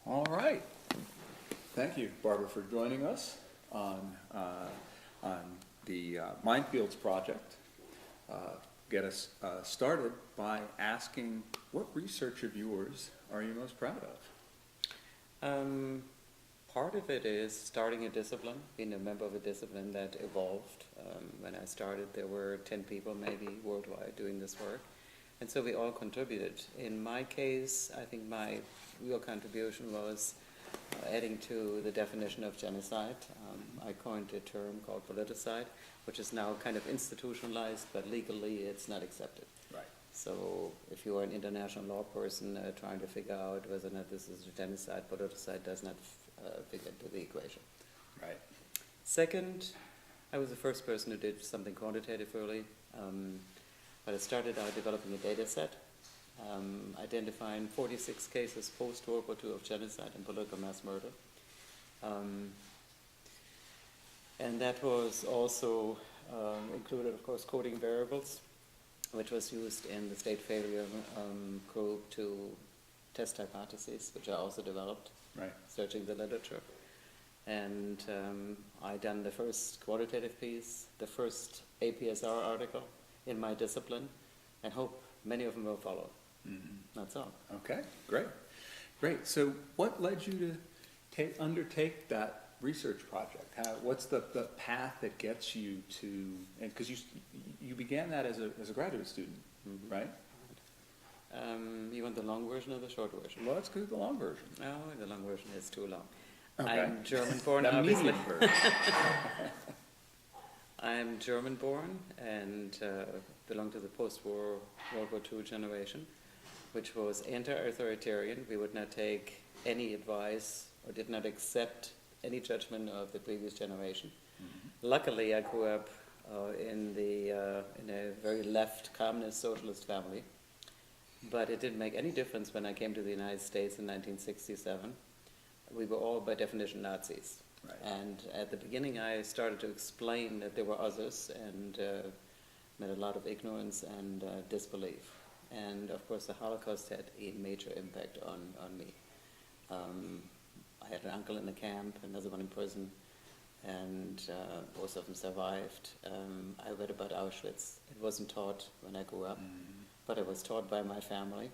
All right. Thank you, Barbara, for joining us on the MINDfields project. Get us started by asking, what research of yours are you most proud of? Part of it is starting a discipline, being a member of a discipline that evolved. When I started, there were 10 people maybe worldwide doing this work. And so we all contributed. In my case, I think my real contribution was adding to the definition of genocide. I coined a term called politicide, which is now kind of institutionalized, but legally it's not accepted. Right. So if you are an international law person trying to figure out whether or not this is a genocide, politicide does not fit into the equation. Right. Second, I was the first person who did something quantitative early. But I started out developing a data set, identifying 46 cases post-World War II of genocide and political mass murder. And that was also included, of course, coding variables, which was used in the state failure group to test hypotheses, which I also developed, Right. searching the literature. And I done the first qualitative piece, the first APSR article in my discipline, and hope many of them will follow. Mm-hmm. That's all. Okay, great. Great. So what led you to undertake that research project? What's the path that gets you to, and because you began that as a graduate student, Mm-hmm. right? You want the long version or the short version? Well, let's go to the long version. No, the long version is too long. Okay. I'm German-born, The obviously. medium version. I'm German-born and belong to the post-war World War II generation, which was anti-authoritarian. We would not take any advice or did not accept any judgment of the previous generation. Mm-hmm. Luckily, I grew up in a very left communist socialist family, but it didn't make any difference when I came to the United States in 1967. We were all, by definition, Nazis. Right. And at the beginning, I started to explain that there were others, and met a lot of ignorance and disbelief. And of course, the Holocaust had a major impact on me. I had an uncle in the camp, another one in prison, and both of them survived. I read about Auschwitz. It wasn't taught when I grew up, but it was taught by my family,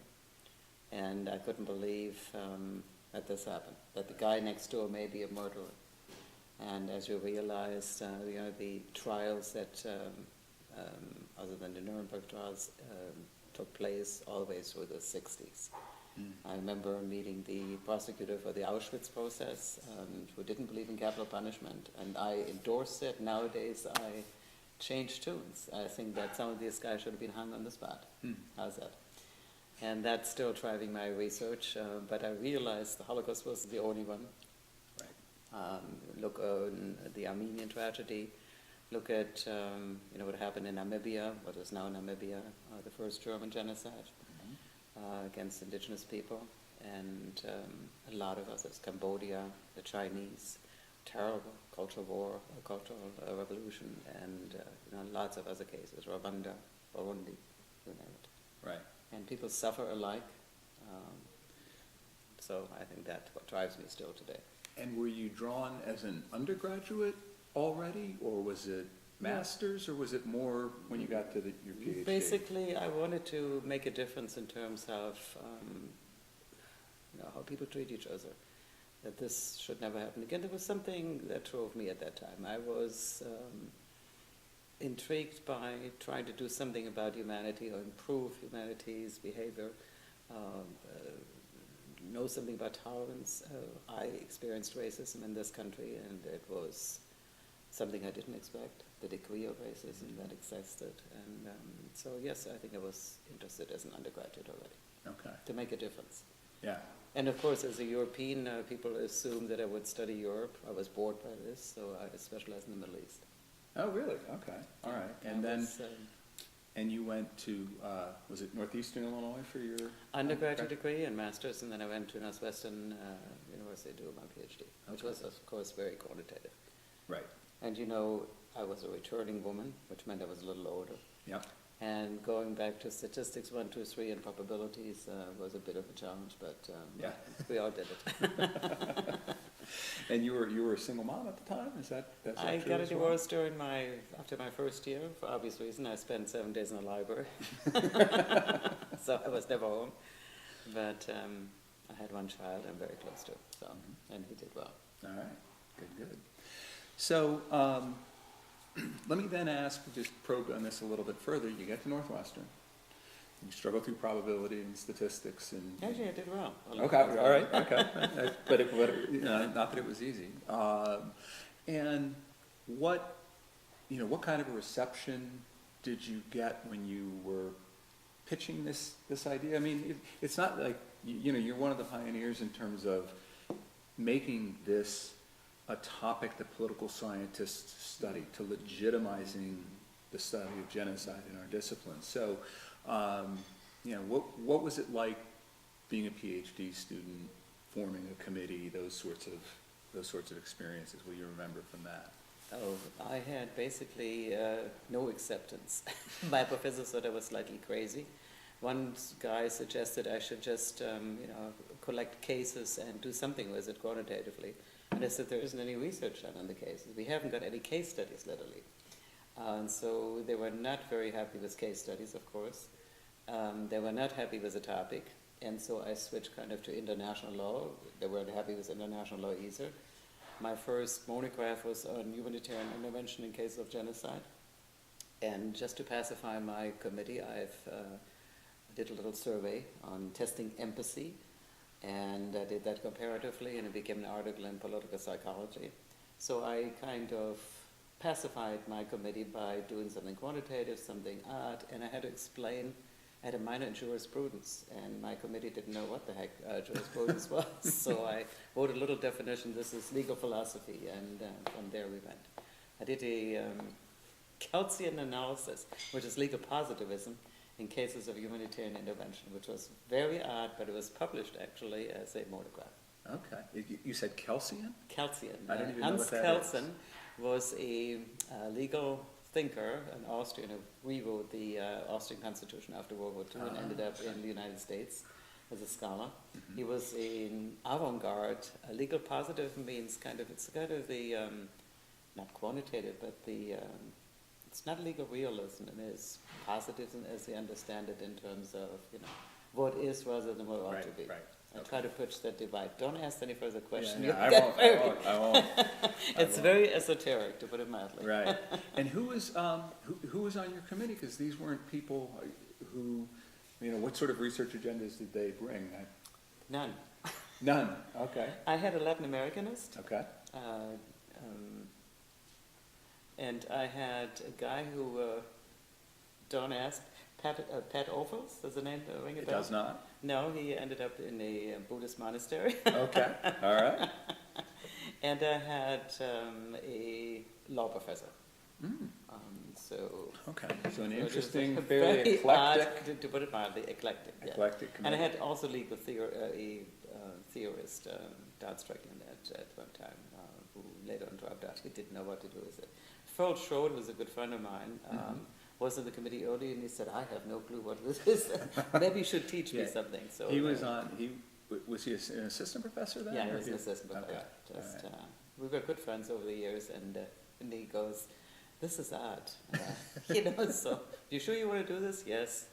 and I couldn't believe that this happened, that the guy next door may be a murderer. And as you realize, the trials that, other than the Nuremberg trials, took place always through the 60s. I remember meeting the prosecutor for the Auschwitz process, who didn't believe in capital punishment, and I endorsed it. Nowadays, I change tunes. I think that some of these guys should have been hung on the spot. How's that? And that's still driving my research, but I realized the Holocaust wasn't the only one. Look at the Armenian tragedy, look at what happened in Namibia, what is now Namibia, the first German genocide against indigenous people, and a lot of others, Cambodia, the Chinese, terrible cultural war, cultural revolution, and lots of other cases, Rwanda, Burundi, you name it. Right. And people suffer alike, so I think that's what drives me still today. And were you drawn as an undergraduate already, or was it master's, or was it more when you got to your PhD? Basically, I wanted to make a difference in terms of how people treat each other, that this should never happen again. There was something that drove me at that time. I was intrigued by trying to do something about humanity or improve humanity's behavior, know something about tolerance. I experienced racism in this country, and it was something I didn't expect, the degree of racism that existed. And so, yes, I think I was interested as an undergraduate already. Okay. To make a difference. Yeah. And of course, as a European, people assumed that I would study Europe. I was bored by this, so I specialized in the Middle East. Oh, really? Okay. All right. And then, and you went to, was it Northeastern Illinois for your undergraduate degree and master's, and then I went to Northwestern University to do my PhD, which was, of course, very quantitative. Right. And I was a returning woman, which meant I was a little older. Yep. And going back to statistics 1, 2, 3 and probabilities was a bit of a challenge, but Yeah. we all did it. And you were a single mom at the time? Is that I true got a as well? divorce after my first year, for obvious reason. I spent 7 days in the library, so I was never home. But I had one child I'm very close to, so and he did well. All right, good. So let me then ask, just probe on this a little bit further. You get to Northwestern. You struggle through probability and statistics and... Actually, I did well. Okay, all right, okay. But not that it was easy. And what kind of a reception did you get when you were pitching this idea? I mean, it's not like, you're one of the pioneers in terms of making this a topic that political scientists study, to legitimizing the study of genocide in our discipline. So, what was it like being a PhD student, forming a committee, those sorts of experiences? What do you remember from that? Oh, I had basically no acceptance. My professor thought I was slightly crazy. One guy suggested I should just, collect cases and do something with it quantitatively. And I said, there isn't any research done on the cases. We haven't got any case studies, literally. And so they were not very happy with case studies, of course. They were not happy with the topic. And so I switched kind of to international law. They weren't happy with international law either. My first monograph was on humanitarian intervention in cases of genocide. And just to pacify my committee, I did a little survey on testing empathy. And I did that comparatively, and it became an article in political psychology. So I kind of pacified my committee by doing something quantitative, something odd, and I had to explain. I had a minor in jurisprudence, and my committee didn't know what the heck jurisprudence was. So I wrote a little definition. This is legal philosophy, and from there we went. I did a Kelsian analysis, which is legal positivism, in cases of humanitarian intervention, which was very odd, but it was published actually as a monograph. Okay. You said Kelsian? Kelsian. I don't even know Hans what that Kelsen was a legal thinker, an Austrian, who rewrote the Austrian Constitution after World War II and ended up in the United States as a scholar. He was an avant-garde. Legal positivism means it's kind of the, not quantitative, but it's not legal realism, it is positivism as we understand it in terms of, what is rather than what ought to be. Right. I try to push that divide. Don't ask any further questions. I won't. It's very esoteric, to put it mildly. Right. And who was on your committee? Because these weren't people who, what sort of research agendas did they bring? None. None. Okay. I had a Latin Americanist. Okay. And I had a guy who, don't ask, Pat Ophuls, does the name ring a bell? It does not. No, he ended up in a Buddhist monastery. Okay, all right. And I had a law professor. Okay, so an interesting, very fairly eclectic. Odd, to put it mildly, eclectic. Yeah. Eclectic committee. And I had also legal theorist, Don Strickland at one time, who later on dropped out. He didn't know what to do with it. Phil Schroed was a good friend of mine. Was in the committee early, and he said, "I have no clue what this is. Maybe you should teach me something." So he was on. Was he an assistant professor then? Yeah, he was an assistant professor. Okay. We were good friends over the years, and he goes, "This is odd, So, you sure you want to do this?" Yes.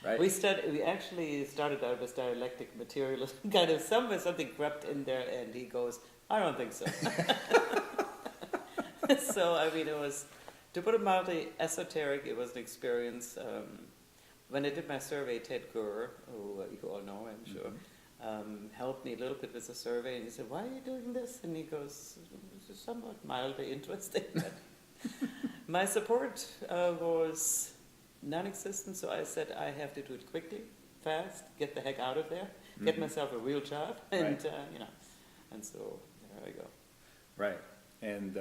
Right. We actually started out with dialectic materialism, kind of something crept in there, and he goes, "I don't think so." So it was. To put it mildly, esoteric, it was an experience. When I did my survey, Ted Gurr, who you all know, I'm sure, helped me a little bit with the survey, and he said, "Why are you doing this?" And he goes, "This is somewhat mildly interesting." My support was non-existent, so I said, I have to do it quickly, fast, get the heck out of there, get myself a real job, and, and so there I go. Right. And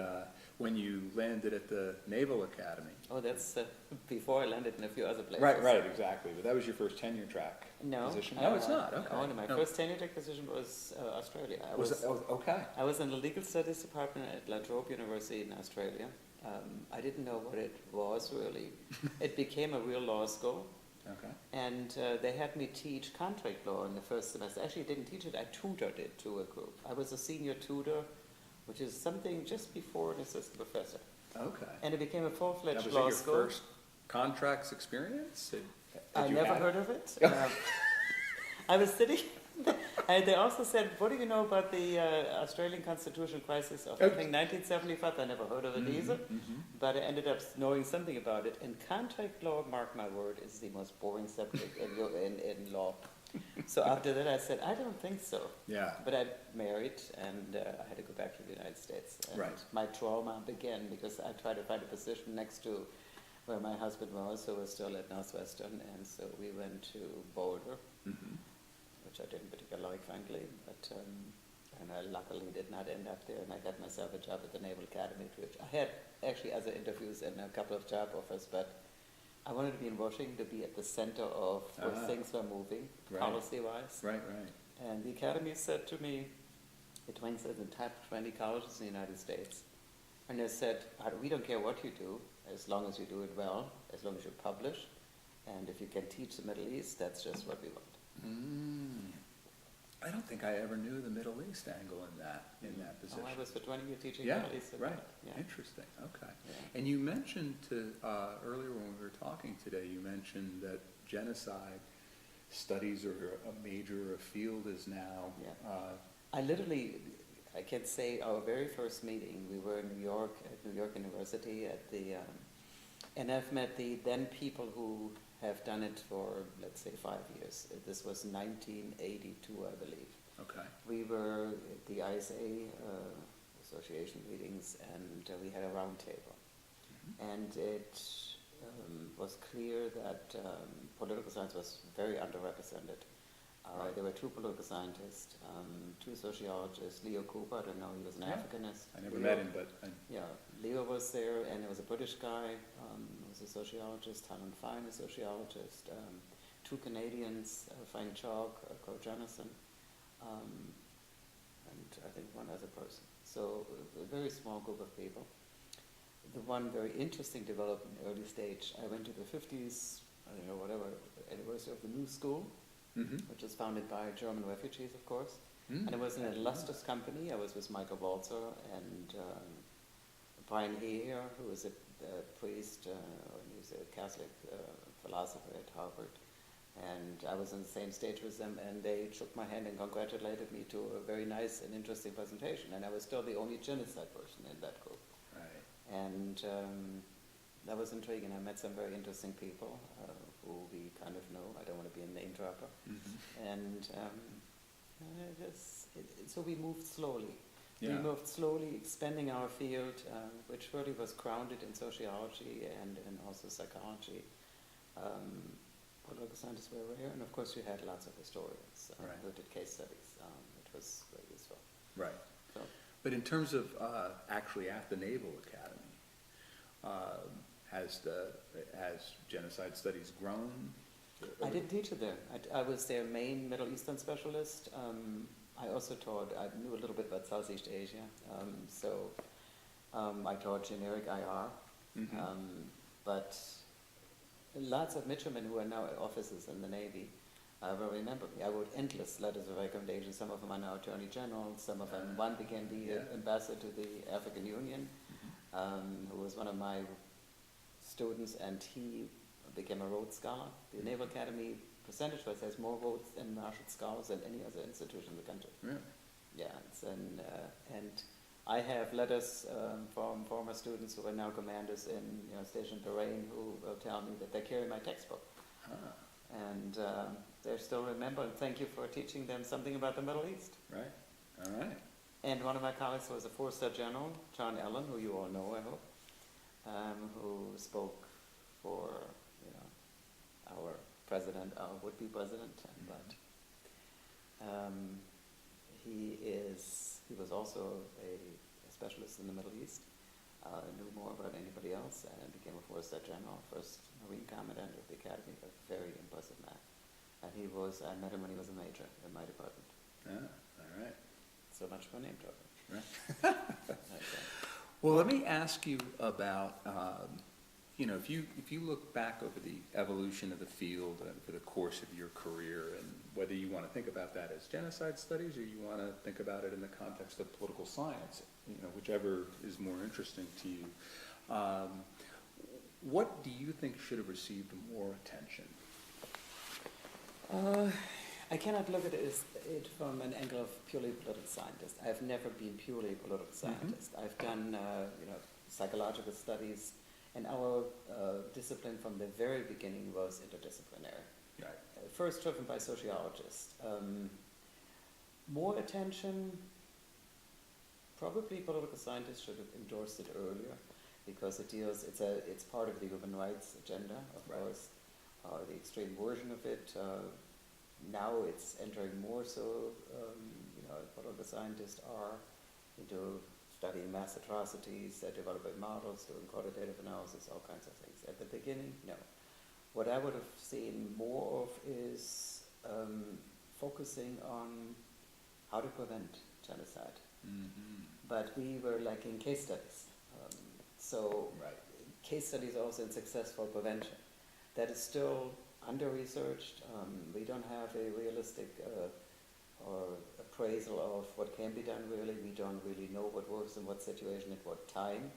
when you landed at the Naval Academy. Oh, that's before I landed in a few other places. Right, exactly. But that was your first tenure track position? No, it's not. Okay. No, my first tenure track position was Australia. Okay. I was in the legal studies department at La Trobe University in Australia, I didn't know what it was really. It became a real law school. Okay. And they had me teach contract law in the first semester. Actually, I didn't teach it, I tutored it to a group. I was a senior tutor, which is something just before an assistant professor. Okay. And it became a full-fledged That was law your school. first contracts experience? I never heard of it. I was sitting, and they also said, what do you know about the Australian constitutional crisis of, I think, 1975? I never heard of it either, but I ended up knowing something about it. And contract law, mark my word, is the most boring subject in law. So after that, I said, I don't think so. Yeah. But I married, and I had to go back to the United States. And Right. my trauma began because I tried to find a position next to where my husband was, who was still at Northwestern, and so we went to Boulder, which I didn't particularly like, frankly, but and I luckily did not end up there, and I got myself a job at the Naval Academy, which I had actually other interviews and a couple of job offers, but I wanted to be in Washington, to be at the center of where things were moving, Right. policy-wise. Right, right. And the Academy said to me, it ranks as the top 20 colleges in the United States. And they said, we don't care what you do, as long as you do it well, as long as you publish, and if you can teach the Middle East, that's just what we want. I don't think I ever knew the Middle East angle in that position. Oh, I was for 20 years teaching Yeah, Middle East. right. Yeah. Interesting. Okay. Yeah. And you mentioned earlier when we were talking today, you mentioned that genocide studies are a major field is now. Yeah. I can say our very first meeting, we were in New York, at New York University at the, and I've met the then people who have done it for, let's say, 5 years. This was 1982, I believe. Okay. We were at the ISA association meetings, and we had a round table. And it was clear that political science was very underrepresented. There were 2 political scientists, 2 sociologists, Leo Cooper, I don't know, he was an Africanist. I never met him, but... Yeah, Leo was there, and there was a British guy who was a sociologist, Helen Fine, a sociologist, 2 Canadians, Frank Chalk, Cole Jonathan, and I think 1 other person. So a very small group of people. The one very interesting development early stage, I went to the 50s, I don't know, whatever, anniversary of the New School, which was founded by German refugees, of course. And it was an illustrious company. I was with Michael Walzer and Brian Heer, who was a priest, he was a Catholic philosopher at Harvard. And I was on the same stage with them, and they shook my hand and congratulated me to a very nice and interesting presentation. And I was still the only genocide person in that group. Right. And that was intriguing. I met some very interesting people who we kind of know. I don't want to be a name dropper. And so we moved slowly. Yeah. We moved slowly, expanding our field, which really was grounded in sociology and also psychology. Political scientists were rare, and of course you had lots of historians who did case studies, which was very useful. Right. So, But in terms of actually at the Naval Academy, has genocide studies grown? I didn't teach it there. I was their main Middle Eastern specialist. I also taught, I knew a little bit about Southeast Asia, I taught generic IR, but lots of midshipmen who are now officers in the Navy will remember me. I wrote endless letters of recommendation. Some of them are now Attorney General, some of them, one became the ambassador to the African Union, who was one of my students, and he became a Rhodes Scholar. The Naval Academy, percentage-wise, has more Rhodes and Marshall Scholars than any other institution in the country. Really? Yeah, and I have letters from former students who are now commanders in stationed Bahrain who will tell me that they carry my textbook. And they still remember, and thank you for teaching them something about the Middle East. Right, all right. And one of my colleagues was a 4-star general, John Allen, who you all know, I hope, who spoke for our president, our would-be president, but he was also a specialist in the Middle East, knew more about anybody else, and became a 4-star general, first Marine Commandant of the Academy, a very impressive man. And I met him when he was a major in my department. Yeah, all right. So much for name dropping. Right. Okay. Well, let me ask you about, you know, if you look back over the evolution of the field for the course of your career, and whether you want to think about that as genocide studies or you want to think about it in the context of political science, you know, whichever is more interesting to you, what do you think should have received more attention? I cannot look at it from an angle of purely political scientist. I've never been purely a political scientist. I've done, you know, psychological studies, and our discipline from the very beginning was interdisciplinary. Right. First driven by sociologists. More attention, probably political scientists should have endorsed it earlier, because it deals, it's part of the human rights agenda, of course, the extreme version of it. Now it's entering more so, you know, political scientists are into studying mass atrocities, developing models, doing quantitative analysis, all kinds of things. At the beginning, no. What I would have seen more of is focusing on how to prevent genocide. But we were lacking case studies. Case studies also in successful prevention. That is still under-researched. We don't have a realistic or appraisal of what can be done really. We don't really know what works in what situation at what time.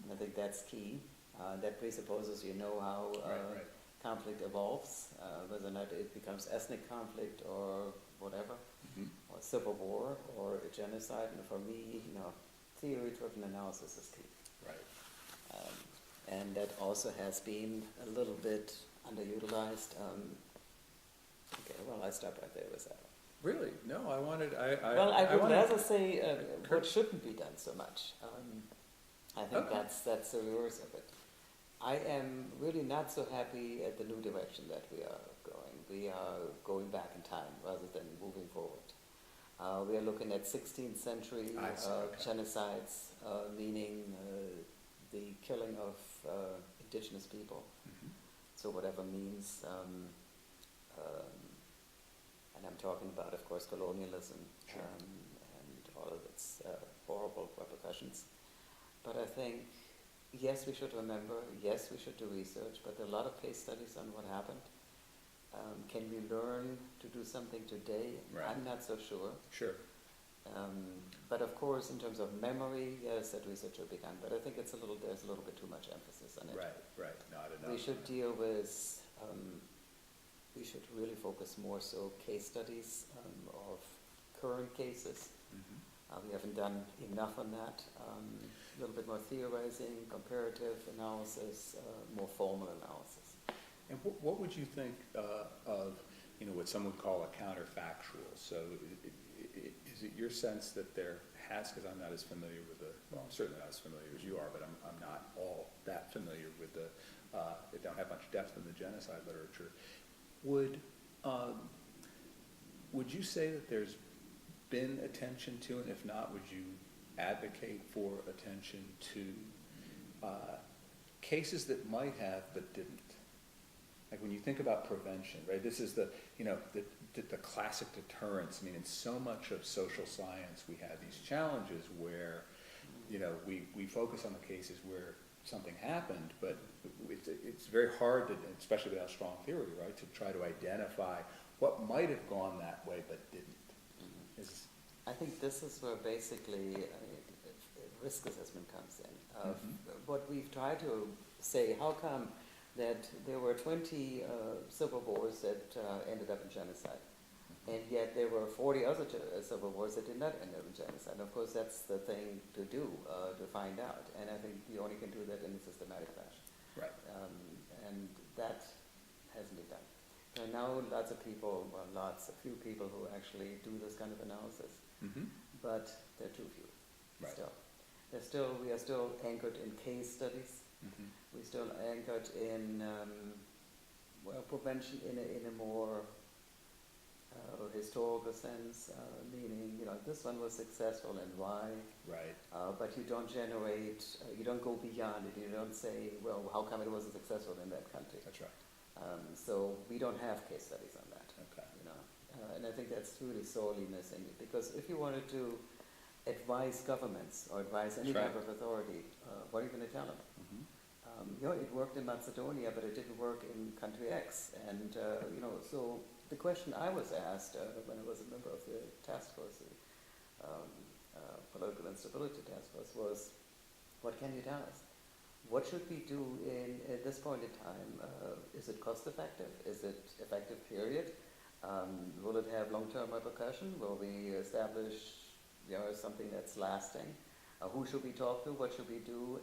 And I think that's key. That presupposes you know how conflict evolves, whether or not it becomes ethnic conflict or whatever, or civil war or a genocide. And for me, you know, theory-driven analysis is key. Right. And that also has been a little bit underutilized. Okay, well, I stop right there with that. Really? No, I wanted, Well, I would rather say what shouldn't be done so much. I think that's the reverse of it. I am really not so happy at the new direction that we are going. We are going back in time rather than moving forward. We are looking at 16th century genocides, meaning the killing of indigenous people. So whatever means, and I'm talking about, of course, colonialism and all of its horrible repercussions. But I think, yes, we should remember, yes, we should do research, but there are a lot of case studies on what happened. Can we learn to do something today? Right. I'm not so sure. Sure. But of course, in terms of memory, yes, that research will be done. But I think there's a little bit too much emphasis on it. Right. Not enough. We should deal with, we should really focus more so case studies of current cases. We haven't done enough on that. A little bit more theorizing, comparative analysis, more formal analysis. And what would you think of, you know, what some would call a counterfactual? So is it your sense that there has, because I'm not as familiar with well, I'm certainly not as familiar as you are, but I'm not all that familiar with they don't have much depth in the genocide literature. Would you say that there's been attention to, and if not, would you advocate for attention to cases that might have but didn't? Like when you think about prevention, right? This is the, you know, the classic deterrence. I mean, in so much of social science, we have these challenges where, you know, we focus on the cases where something happened, but it's very hard to, especially without strong theory, right, to try to identify what might have gone that way but didn't. I think this is where basically risk assessment comes in. What we've tried to say, how come that there were 20 civil wars that ended up in genocide, and yet there were 40 other civil wars that did not end up in genocide. And of course, that's the thing to do, to find out. And I think you only can do that in a systematic fashion. Right. And that hasn't been done. There are now lots of people, well, a few people who actually do this kind of analysis, but they're too few. Right. Still, we are still anchored in case studies. We're still anchored in prevention in a more historical sense, meaning, you know, this one was successful and why. Right. But you don't generate, you don't go beyond it. You don't say, well, how come it wasn't successful in that country? That's right. So we don't have case studies on that. Okay. You know, and I think that's really sorely missing, because if you wanted to advise governments or advise any That's type right. of authority, what are you going to tell them? Mhm. It worked in Macedonia, but it didn't work in country X. And, so the question I was asked when I was a member of the task force, the Political Instability Task Force, was, what can you tell us? What should we do at this point in time? Is it cost effective? Is it effective, period? Will it have long-term repercussion? Will we establish something that's lasting? Who should we talk to? What should we do?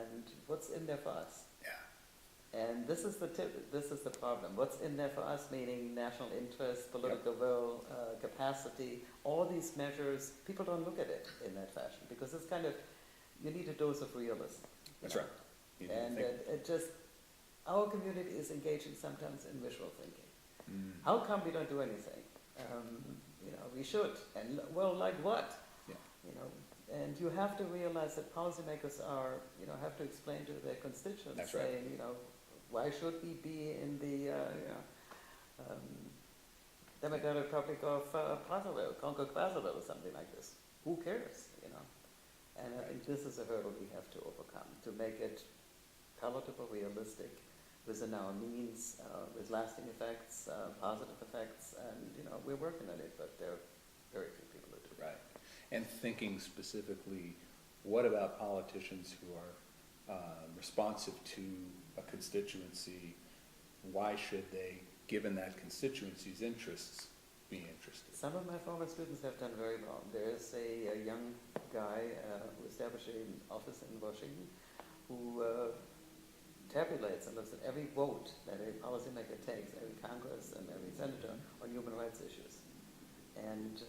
And what's in there for us? Yeah. And this is the problem. What's in there for us, meaning national interest, political will, capacity, all these measures, people don't look at it in that fashion because it's kind of, you need a dose of realism. That's right. You need to And think. our community is engaging sometimes in visual thinking. Mm. How come we don't do anything? We should. And well, like what? Yeah. And you have to realize that policymakers have to explain to their constituents, That's right. saying, why should we be in the Democratic Republic of Brazzaville, Congo-Brazzaville, or something like this? Who cares? And I think this is a hurdle we have to overcome to make it palatable, realistic, within our means, with lasting effects, positive effects, and we're working on it, but there are very few people who do it. Right. And thinking specifically, what about politicians who are responsive to a constituency? Why should they, given that constituency's interests, be interested? Some of my former students have done very well. There is a young guy who established an office in Washington who tabulates and looks at every vote that a policymaker takes, every Congress and every senator, on human rights issues. And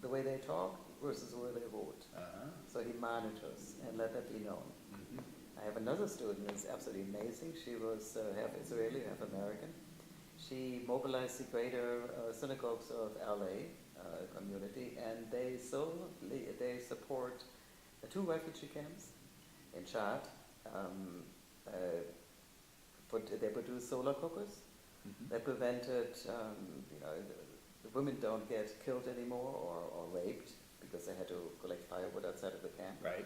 the way they talk versus the way they vote. Uh-huh. So he monitors and let that be known. Mm-hmm. I have another student who's absolutely amazing. She was half Israeli, half American. She mobilized the greater synagogues of LA community, and they support 2 refugee camps in Chad. They produce solar cookers Mm-hmm. that prevented, the women don't get killed anymore or raped because they had to collect firewood outside of the camp. Right.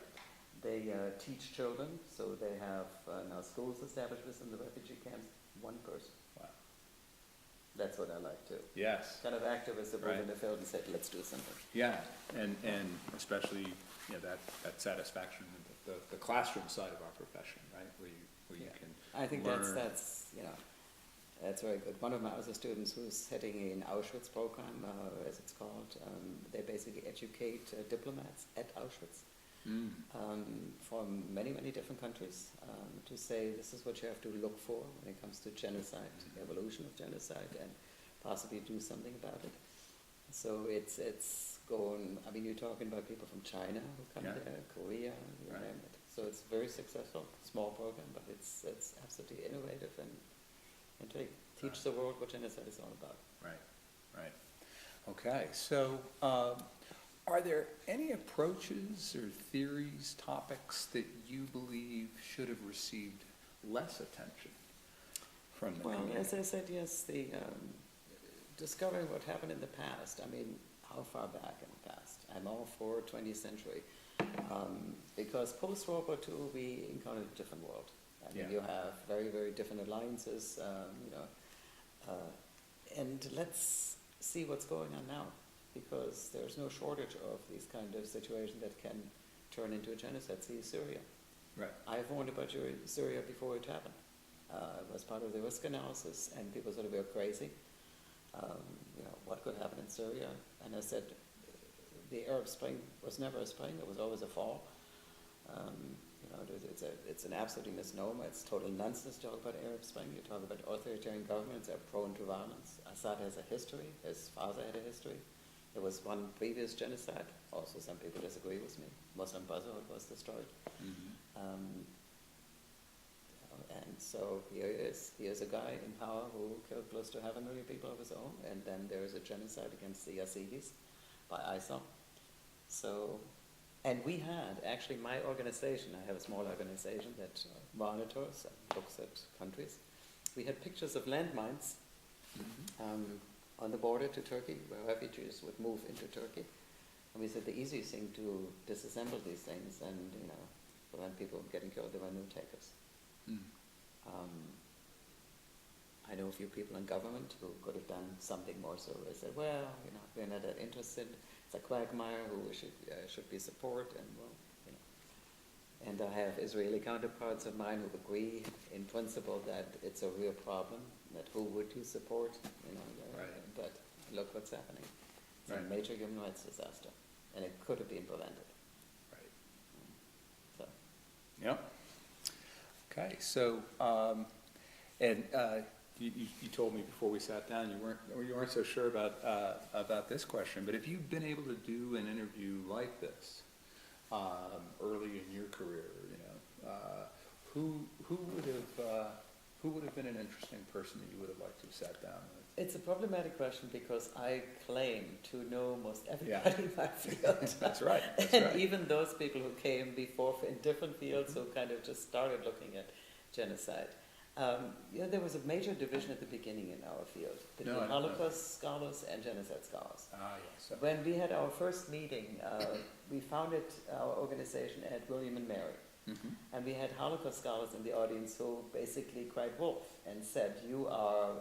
They teach children, so they have now schools established within the refugee camps, 1 person. Wow. That's what I like too. Yes. Kind of activists that Right. moved in the field and said, let's do something. Yeah, and especially that satisfaction in the classroom side of our profession, right, where you Yeah. can I think learn. that's very good. One of my other students who's heading an Auschwitz program, as it's called, they basically educate diplomats at Auschwitz Mm. from many, many different countries to say this is what you have to look for when it comes to genocide, the evolution of genocide, and possibly do something about it. So it's going, you're talking about people from China who come Yeah. there, Korea, you Right. name it. So it's very successful, small program, but it's absolutely innovative and teach the world what genocide is all about. Right. Okay, so are there any approaches or theories, topics that you believe should have received less attention from the Well, community? as I said, yes, the discovering what happened in the past. How far back in the past? I'm all for 20th century. Because post-World War II, we encountered a different world. Yeah. You have very, very different alliances, and let's see what's going on now, because there's no shortage of these kind of situations that can turn into a genocide. See Syria. Right. I've warned about Syria before it happened. It was part of the risk analysis, and people sort of were crazy. What could happen in Syria? And I said, the Arab Spring was never a spring; it was always a fall. It's an absolute misnomer. It's total nonsense to talk about Arab Spring. You talk about authoritarian governments that are prone to violence. Assad has a history. His father had a history. There was one previous genocide. Also, some people disagree with me. Muslim Brotherhood was destroyed. Mm-hmm. And so here's a guy in power who killed close to 500,000 people of his own, and then there is a genocide against the Yazidis by ISIL. So, and we had, actually my organization, I have a small organization that monitors and looks at countries. We had pictures of landmines Mm-hmm. on the border to Turkey, where refugees would move into Turkey. And we said the easiest thing to disassemble these things and, prevent people from getting killed, they were note takers. I know a few people in government who could have done something more, so they said, well, we're not that interested. It's a quagmire who should be support, and And I have Israeli counterparts of mine who agree in principle that it's a real problem, that who would you support, Right. But look what's happening. It's Right. a major human rights disaster, and it could have been prevented. Right. So. Yep. Okay, so, you told me before we sat down you weren't so sure about this question, but if you've been able to do an interview like this early in your career, who would have been an interesting person that you would have liked to have sat down with? It's a problematic question because I claim to know most everybody in my field. That's right. And even those people who came before in different fields who kind of just started looking at genocide. There was a major division at the beginning in our field between Holocaust scholars and genocide scholars. Yes. When we had our first meeting, we founded our organization at William and Mary. Mm-hmm. And we had Holocaust scholars in the audience who basically cried wolf and said, you are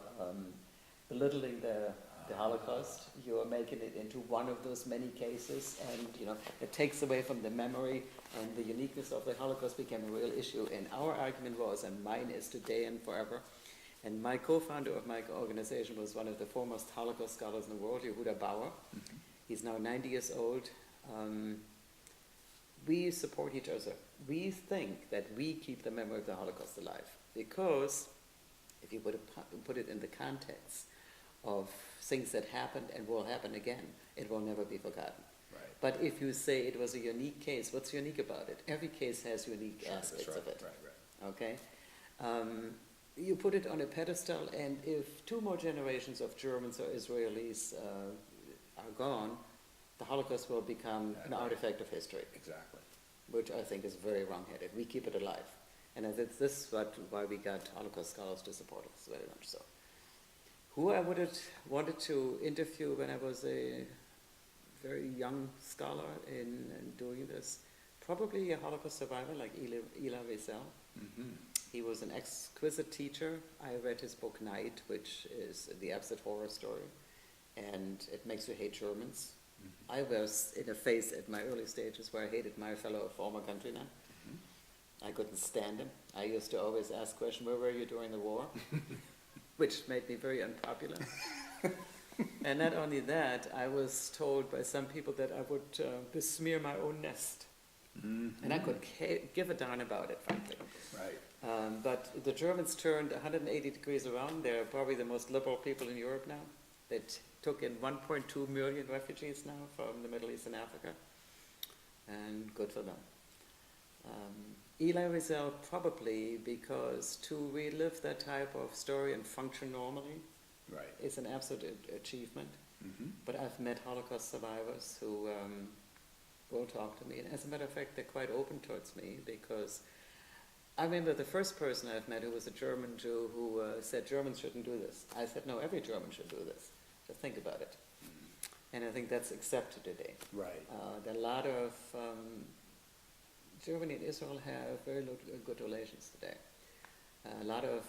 belittling the Holocaust, you are making it into one of those many cases, and it takes away from the memory, and the uniqueness of the Holocaust became a real issue. And our argument was, and mine is today and forever, and my co-founder of my organization was one of the foremost Holocaust scholars in the world, Yehuda Bauer. Mm-hmm. He's now 90 years old. We support each other. We think that we keep the memory of the Holocaust alive, because if you put it in the context of things that happened and will happen again, it will never be forgotten. Right. But if you say it was a unique case, what's unique about it? Every case has unique aspects of it. Right. Okay? You put it on a pedestal, and if 2 more generations of Germans or Israelis are gone, the Holocaust will become an artifact of history. Exactly. Which I think is very wrong-headed. We keep it alive. And I think this is why we got Holocaust scholars to support us, very much so. Who I would have wanted to interview when I was a very young scholar in doing this, probably a Holocaust survivor like Eli Wiesel. Mm-hmm. He was an exquisite teacher. I read his book Night, which is the absolute horror story, and it makes you hate Germans. Mm-hmm. I was in a phase at my early stages where I hated my fellow former countrymen. Mm-hmm. I couldn't stand him. I used to always ask the question, where were you during the war? Which made me very unpopular. And not only that, I was told by some people that I would besmear my own nest. Mm-hmm. And I could give a darn about it, frankly. Right. But the Germans turned 180 degrees around. They're probably the most liberal people in Europe now. They took in 1.2 million refugees now from the Middle East and Africa. And good for them. Eli Wiesel probably, because to relive that type of story and function normally is an absolute achievement. Mm-hmm. But I've met Holocaust survivors who will talk to me. And as a matter of fact, they're quite open towards me, because I remember the first person I've met who was a German Jew who said Germans shouldn't do this. I said, no, every German should do this. Just think about it. Mm-hmm. And I think that's accepted today. Right. There are a lot of Germany and Israel have very good relations today. A lot of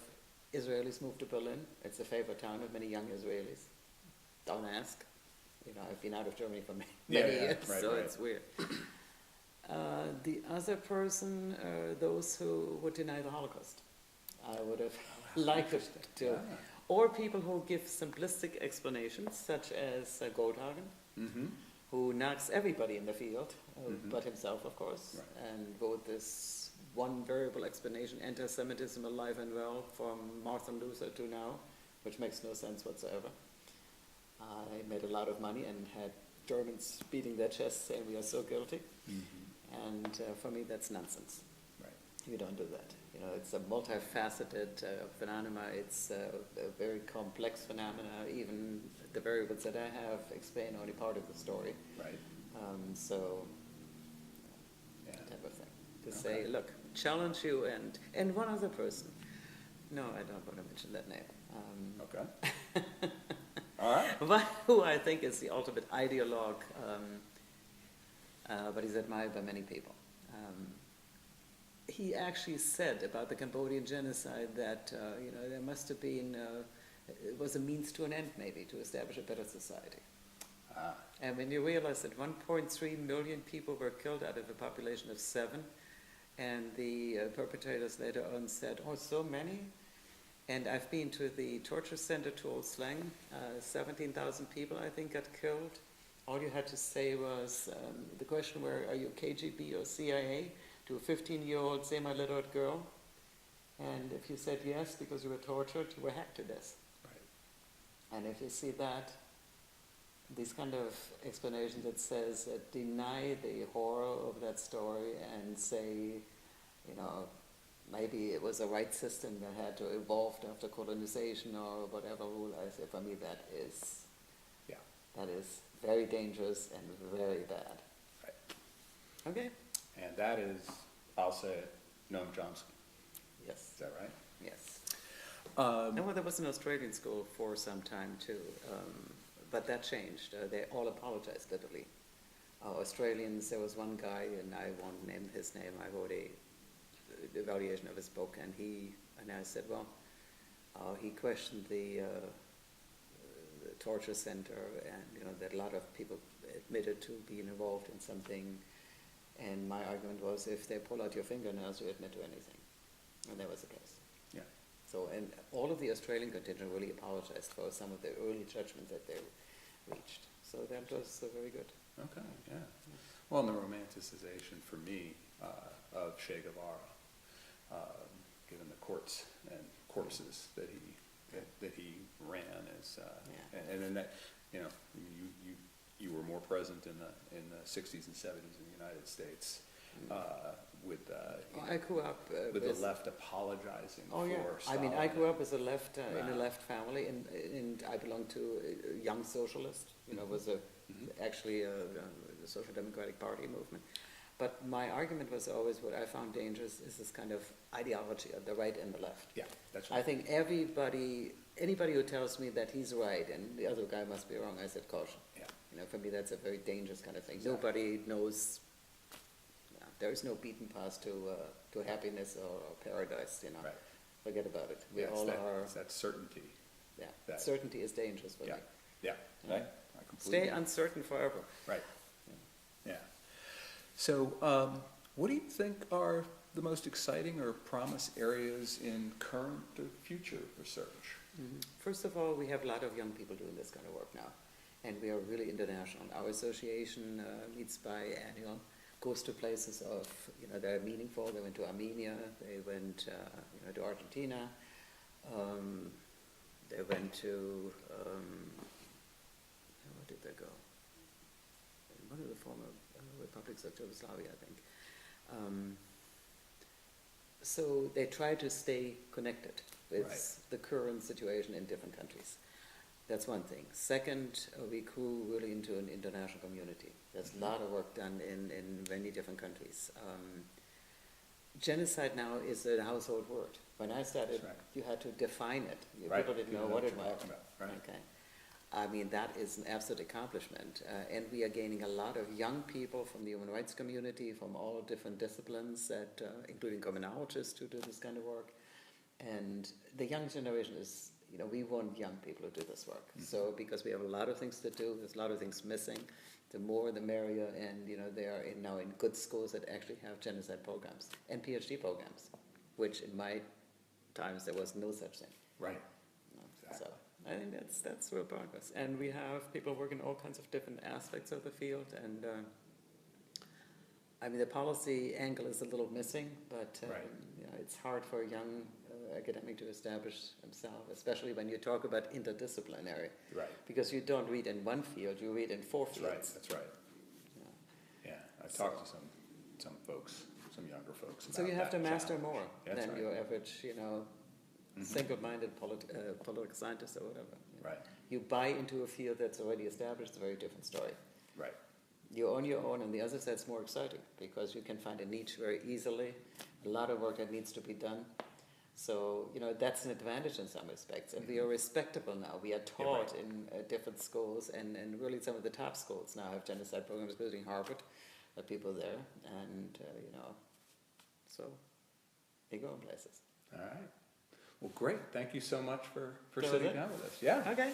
Israelis moved to Berlin. It's a favorite town of many young Israelis. Don't ask. I've been out of Germany for many years, so it's weird. The other person, those who would deny the Holocaust. I would have liked to. Yeah. Or people who give simplistic explanations, such as Goldhagen, mm-hmm. who knocks everybody in the field, mm-hmm. but himself, of course, and wrote this one variable explanation, anti-Semitism alive and well, from Martin Luther to now, which makes no sense whatsoever. I made a lot of money and had Germans beating their chests saying we are so guilty. Mm-hmm. And for me, that's nonsense. Right. You don't do that. It's a multifaceted phenomena. It's a very complex phenomena. Even the variables that I have explain only part of the story. Right. That type of thing. To say, look, challenge you and one other person. No, I don't want to mention that name. Okay. All right. But who I think is the ultimate ideologue but he's admired by many people. He actually said about the Cambodian genocide that there must have been, it was a means to an end maybe to establish a better society. And when you realize that 1.3 million people were killed out of a population of 7, and the perpetrators later on said, oh, so many? And I've been to the torture center to Old Slang, 17,000 people I think got killed. All you had to say was, the question were, are you KGB or CIA? To a 15-year-old semi-literate girl. And if you said yes because you were tortured, you were hacked to death. Right. And if you see that, these kind of explanations that says, deny the horror of that story and say, maybe it was a right system that had to evolve after colonization or whatever rule. I say, for me, that is very dangerous and very bad. Right. Okay. And that is, I'll say it, Noam Chomsky. Yes. Is that right? Yes. Well, there was an Australian school for some time too, but that changed. They all apologized bitterly. Australians, there was one guy, and I won't name his name, I wrote a evaluation of his book, and I said, well, he questioned the torture center, and that a lot of people admitted to being involved in something. And my argument was, if they pull out your fingernails, you admit to anything. And that was the case. Yeah. So, and all of the Australian contingent really apologized for some of the early judgments that they reached. So that was very good. Okay, yeah. Well, and the romanticization for me of Che Guevara, given the courts and corpses that he ran, is, and then that, you were more present in the 60s and 70s in the United States with I grew up with the left apologizing for Stalin. I mean, I grew up as a left in a left family, and I belonged to a young socialist. Was actually a social democratic party movement. But my argument was always, what I found dangerous is this kind of ideology of the right and the left. Yeah, that's right. I think anybody who tells me that he's right and the other guy must be wrong, I said caution. Yeah. For me, that's a very dangerous kind of thing. Exactly. Nobody knows. There is no beaten path to happiness or paradise. Right. Forget about it. We all are. It's that certainty. Yeah. That certainty is dangerous for me. Yeah. Right. I completely. Stay uncertain forever. Right. Yeah. So, what do you think are the most exciting or promise areas in current or future research? Mm-hmm. First of all, we have a lot of young people doing this kind of work now, and we are really international. Our association meets biannual, goes to places of, that are meaningful. They went to Armenia, they went to Argentina, they went to, where did they go? One of the former republics of Yugoslavia, I think. So they try to stay connected with the current situation in different countries. That's one thing. Second, we grew really into an international community. There's a lot of work done in many different countries. Genocide now is a household word. When I started, you had to define it. People didn't know what it was. Okay. I mean, that is an absolute accomplishment. And we are gaining a lot of young people from the human rights community, from all different disciplines, that, including criminologists who do this kind of work. And the young generation is, we want young people to do this work. Mm-hmm. So because we have a lot of things to do, there's a lot of things missing. The more the merrier, and they are now in good schools that actually have genocide programs and PhD programs, which in my times there was no such thing. Right. Exactly. So I think that's real progress. And we have people working all kinds of different aspects of the field, and I mean the policy angle is a little missing, but it's hard for a young academic to establish himself, especially when you talk about interdisciplinary. Right. Because you don't read in one field, you read in 4 fields. That's right. Yeah. I've talked to some folks, some younger folks. So you have to master more than your average, single-minded political scientist or whatever. Right. You buy into a field that's already established, it's a very different story. Right. You're on your own, and the other side's more exciting because you can find a niche very easily. A lot of work that needs to be done. So, that's an advantage in some respects. And we are respectable now. We are taught in different schools, and really some of the top schools now have genocide programs, including Harvard. people there, and so they go places. All right. Well, great. Thank you so much for That was sitting it? down with us. Yeah. Okay.